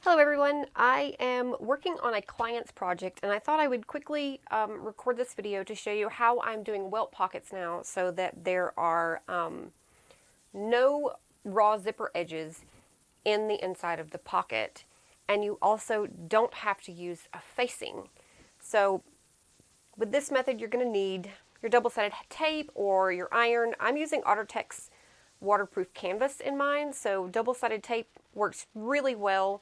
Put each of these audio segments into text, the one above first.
Hello everyone, I am working on a client's project and I thought I would quickly record this video to show you how I'm doing welt pockets now so that there are no raw zipper edges in the inside of the pocket, and you also don't have to use a facing. So with this method you're going to need your double-sided tape or your iron. I'm using autotex waterproof canvas in mine, so double-sided tape works really well.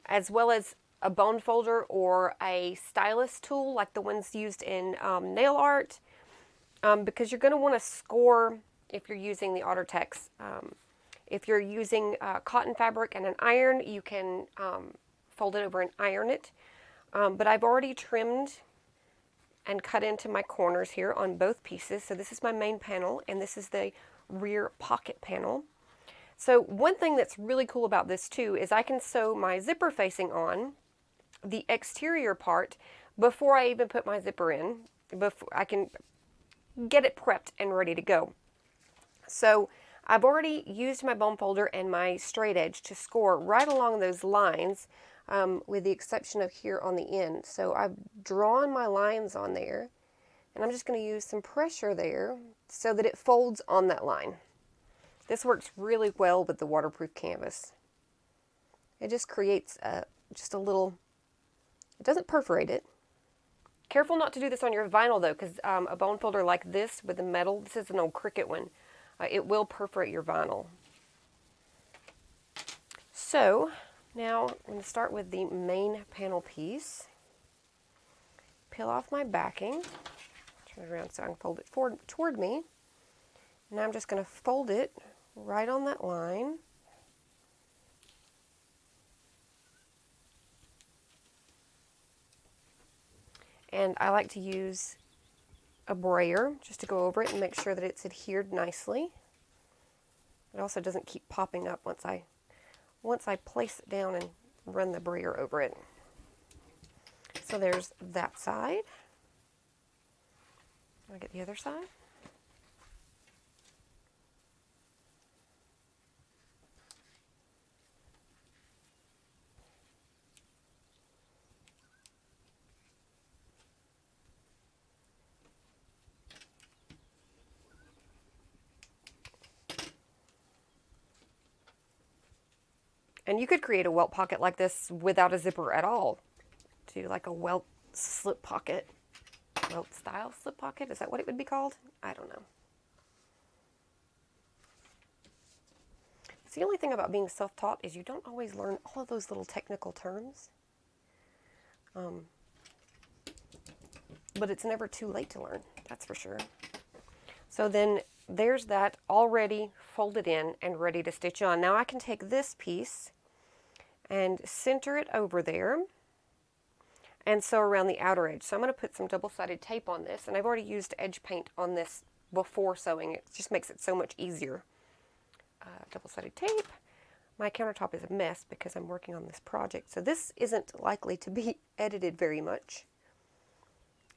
As well as a bone folder or a stylus tool like the ones used in nail art, because you're going to want to score if you're using the autotex. If you're using cotton fabric and an iron, you can fold it over and iron it. But I've already trimmed and cut into my corners here on both pieces. So this is my main panel and this is the rear pocket panel. So one thing that's really cool about this too is I can sew my zipper facing on the exterior part before I even put my zipper in. Before I can get it prepped and ready to go. So I've already used my bone folder and my straight edge to score right along those lines, with the exception of here on the end. So I've drawn my lines on there and I'm just going to use some pressure there so that it folds on that line. This works really well with the waterproof canvas. It just creates just a little, it doesn't perforate it. Careful not to do this on your vinyl though, because a bone folder like this with the metal, this is an old Cricut one, it will perforate your vinyl. So now I'm going to start with the main panel piece. Peel off my backing, turn it around so I can fold it forward toward me. Now I'm just going to fold it right on that line. And I like to use a brayer just to go over it and make sure that it's adhered nicely. It also doesn't keep popping up once I place it down and run the brayer over it. So there's that side. I'll get the other side. And you could create a welt pocket like this without a zipper at all. Do like a welt slip pocket. Welt style slip pocket, is that what it would be called? I don't know. It's the only thing about being self-taught is you don't always learn all of those little technical terms. But it's never too late to learn, that's for sure. So then there's that already folded in and ready to stitch on. Now I can take this piece and center it over there and sew around the outer edge. So I'm going to put some double-sided tape on this, and I've already used edge paint on this before sewing. It just makes it so much easier. Double-sided tape. My countertop is a mess because I'm working on this project, so this isn't likely to be edited very much,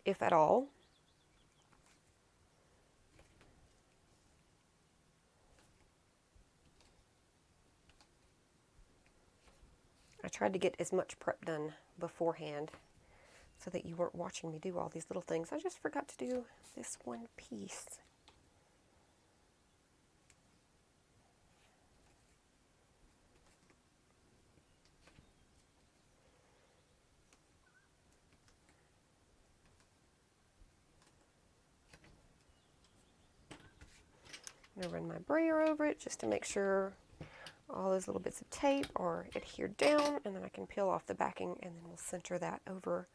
if at all. I tried to get as much prep done beforehand so that you weren't watching me do all these little things. I just forgot to do this one piece. I'm going to run my brayer over it just to make sure all those little bits of tape are adhered down, and then I can peel off the backing and then we'll center that over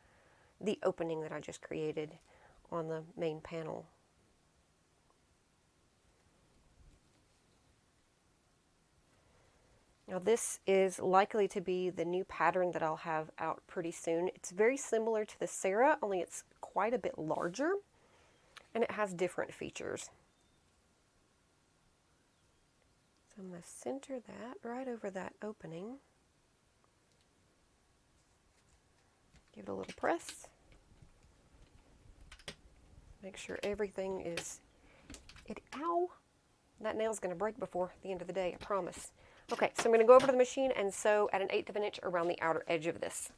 the opening that I just created on the main panel. Now this is likely to be the new pattern that I'll have out pretty soon. It's very similar to the Sarah, only it's quite a bit larger and it has different features. So I'm going to center that right over that opening. Give it a little press. Make sure everything is, ow! That nail's going to break before the end of the day, I promise. Okay, so I'm going to go over to the machine and sew at 1/8 of an inch around the outer edge of this.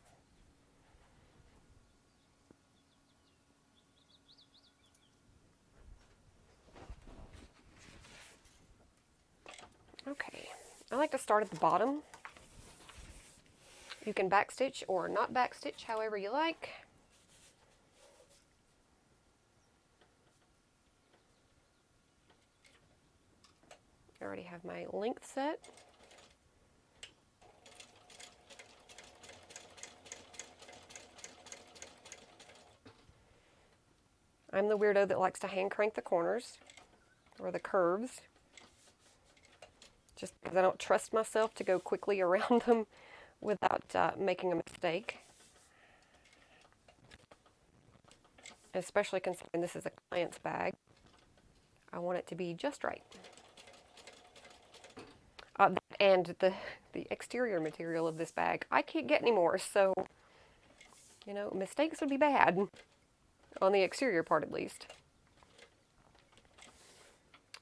Okay, I like to start at the bottom. You can backstitch or not backstitch, however you like. I already have my length set. I'm the weirdo that likes to hand crank the corners or the curves, just because I don't trust myself to go quickly around them without making a mistake. Especially considering this is a client's bag. I want it to be just right. And the exterior material of this bag, I can't get any more, so, you know, mistakes would be bad, on the exterior part at least.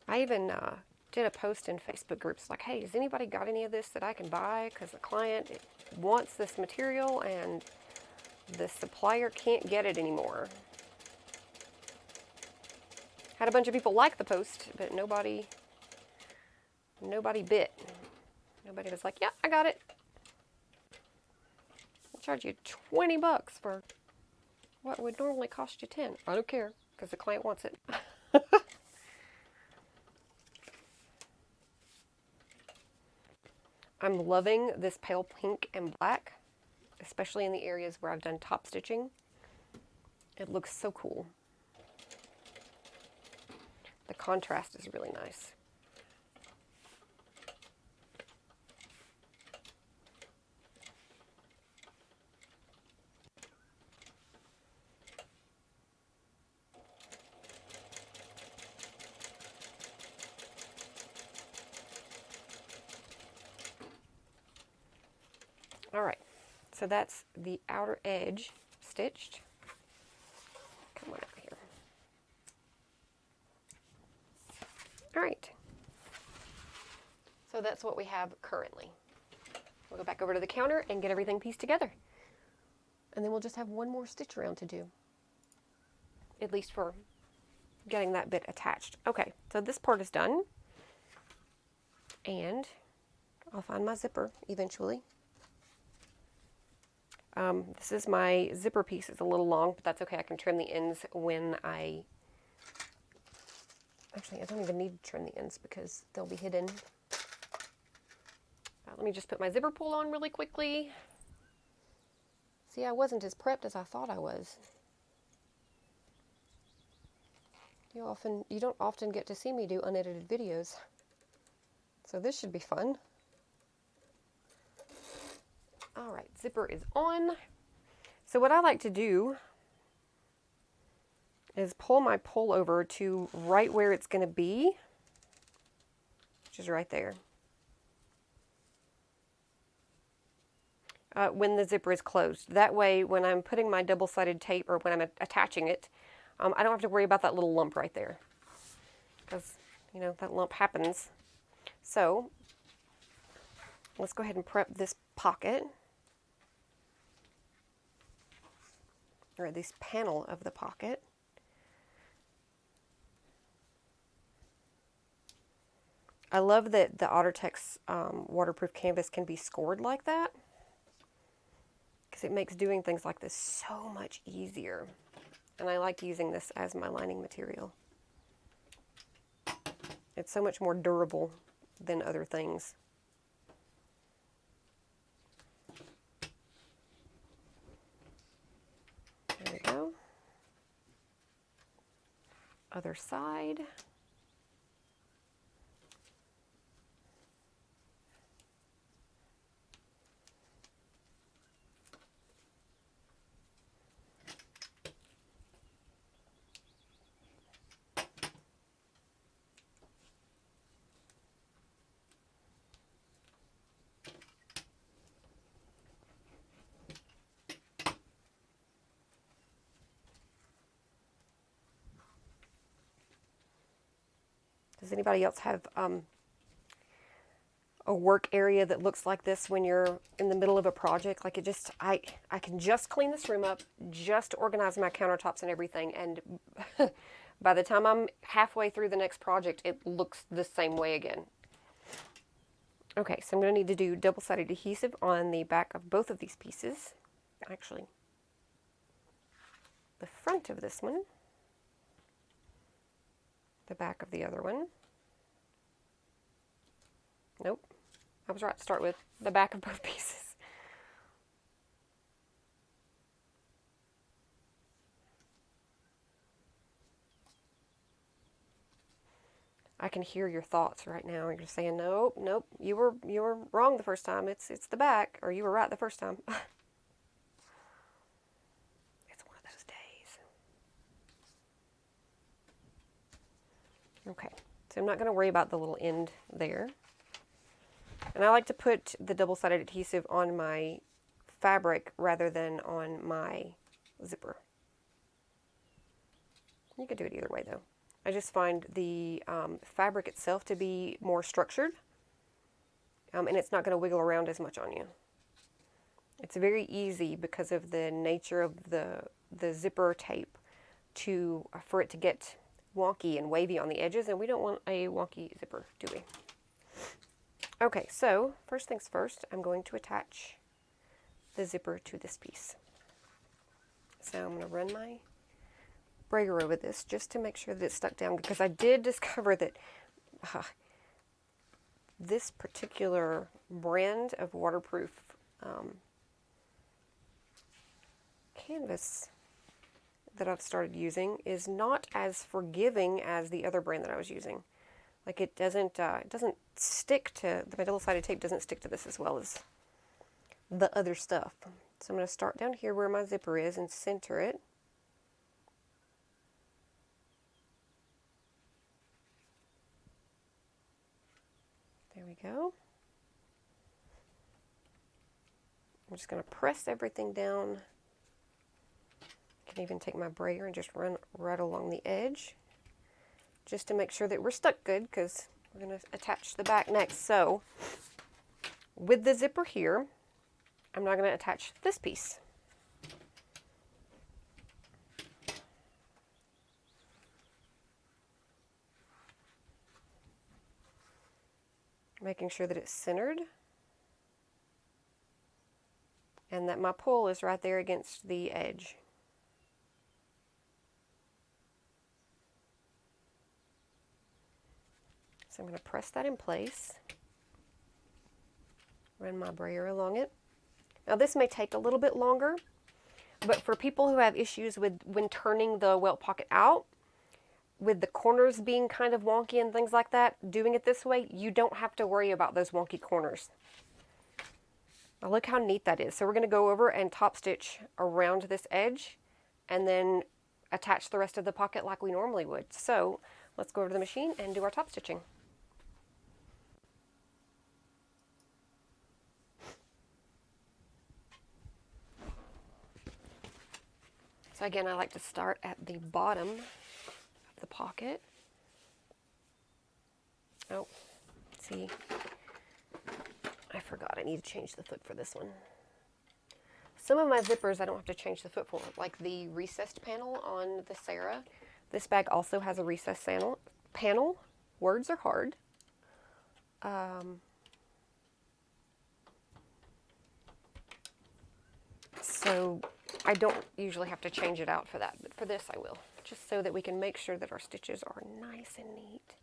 I even did a post in Facebook groups like, hey, has anybody got any of this that I can buy? Because the client wants this material and the supplier can't get it anymore. Had a bunch of people like the post, but nobody bit. Nobody was like, yeah, I got it. I'll charge you $20 for what would normally cost you $10. I don't care, because the client wants it. I'm loving this pale pink and black, especially in the areas where I've done top stitching. It looks so cool. The contrast is really nice. All right, so that's the outer edge stitched. Come on over here. All right, so that's what we have currently. We'll go back over to the counter and get everything pieced together. And then we'll just have one more stitch around to do, at least for getting that bit attached. Okay, so this part is done. And I'll find my zipper eventually. This is my zipper piece. It's a little long, but that's okay. I can trim the ends when actually, I don't even need to trim the ends because they'll be hidden. Let me just put my zipper pull on really quickly. See, I wasn't as prepped as I thought I was. You don't often get to see me do unedited videos. So this should be fun. All right, zipper is on. So what I like to do is pull my pull over to right where it's going to be, which is right there. When the zipper is closed. That way, when I'm putting my double-sided tape or when I'm attaching it, I don't have to worry about that little lump right there. Because, you know, that lump happens. So, let's go ahead and prep this pocket. Or this panel of the pocket. I love that the autotex waterproof canvas can be scored like that, because it makes doing things like this so much easier. And I like using this as my lining material. It's so much more durable than other things. There we go. Other side. Does anybody else have a work area that looks like this when you're in the middle of a project. Like, it just, I can just clean this room up, just organize my countertops and everything, and by the time I'm halfway through the next project, it looks the same way again. Okay, so I'm going to need to do double-sided adhesive on the back of both of these pieces. Actually, the front of this one, the back of the other one. Nope, I was right to start with the back of both pieces. I can hear your thoughts right now. You're saying, nope, nope, you were wrong the first time. It's the back, or you were right the first time. It's one of those days. Okay, so I'm not going to worry about the little end there. And I like to put the double-sided adhesive on my fabric rather than on my zipper. You could do it either way though. I just find the fabric itself to be more structured, and it's not going to wiggle around as much on you. It's very easy because of the nature of the zipper tape for it to get wonky and wavy on the edges, and we don't want a wonky zipper, do we? Okay, so first things first, I'm going to attach the zipper to this piece. So I'm going to run my brayer over this just to make sure that it's stuck down, because I did discover that this particular brand of waterproof canvas that I've started using is not as forgiving as the other brand that I was using. Like, it doesn't stick to, my double-sided tape doesn't stick to this as well as the other stuff. So I'm going to start down here where my zipper is and center it. There we go. I'm just going to press everything down. I can even take my brayer and just run right along the edge, just to make sure that we're stuck good, because we're going to attach the back next. So with the zipper here, I'm not going to attach this piece. Making sure that it's centered and that my pull is right there against the edge. So I'm going to press that in place, run my brayer along it. Now this may take a little bit longer, but for people who have issues with when turning the welt pocket out, with the corners being kind of wonky and things like that, doing it this way, you don't have to worry about those wonky corners. Now look how neat that is. So we're going to go over and top stitch around this edge and then attach the rest of the pocket like we normally would. So let's go over to the machine and do our top stitching. So again, I like to start at the bottom of the pocket. Oh, see, I forgot I need to change the foot for this one. Some of my zippers I don't have to change the foot for, like the recessed panel on the Sarah. This bag also has a recessed panel. Words are hard. So I don't usually have to change it out for that, but for this I will, just so that we can make sure that our stitches are nice and neat.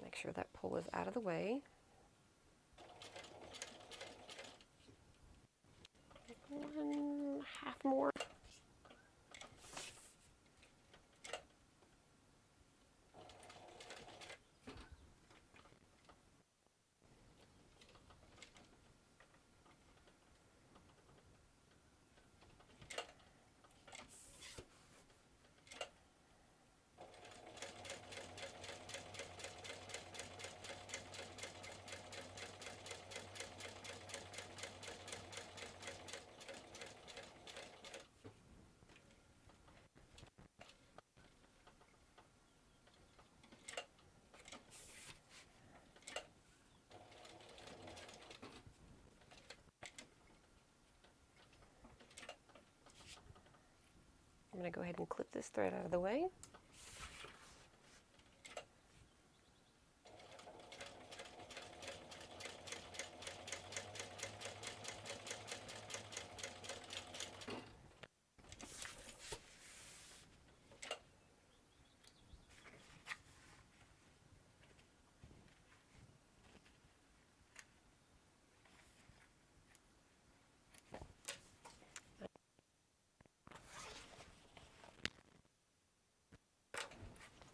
Make sure that pull is out of the way. One half more. going to go ahead and clip this thread out of the way.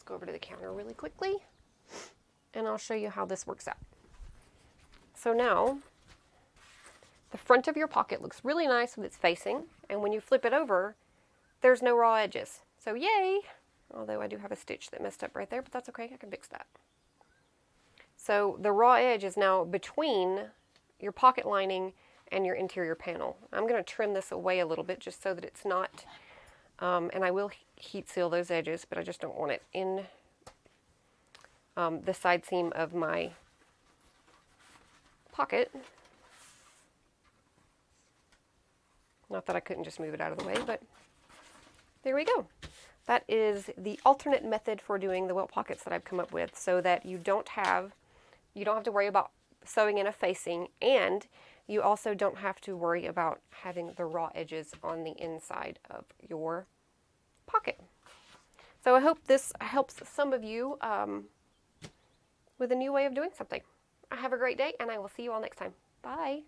Go over to the counter really quickly and I'll show you how this works out. So now the front of your pocket looks really nice with its facing, and when you flip it over there's no raw edges. So yay! Although I do have a stitch that messed up right there, but that's okay, I can fix that. So the raw edge is now between your pocket lining and your interior panel. I'm going to trim this away a little bit just so that it's not, and I will heat seal those edges, but I just don't want it in the side seam of my pocket. Not that I couldn't just move it out of the way, but there we go. That is the alternate method for doing the welt pockets that I've come up with, so that you don't have to worry about sewing in a facing, and you also don't have to worry about having the raw edges on the inside of your pocket. So I hope this helps some of you with a new way of doing something. Have a great day, and I will see you all next time. Bye.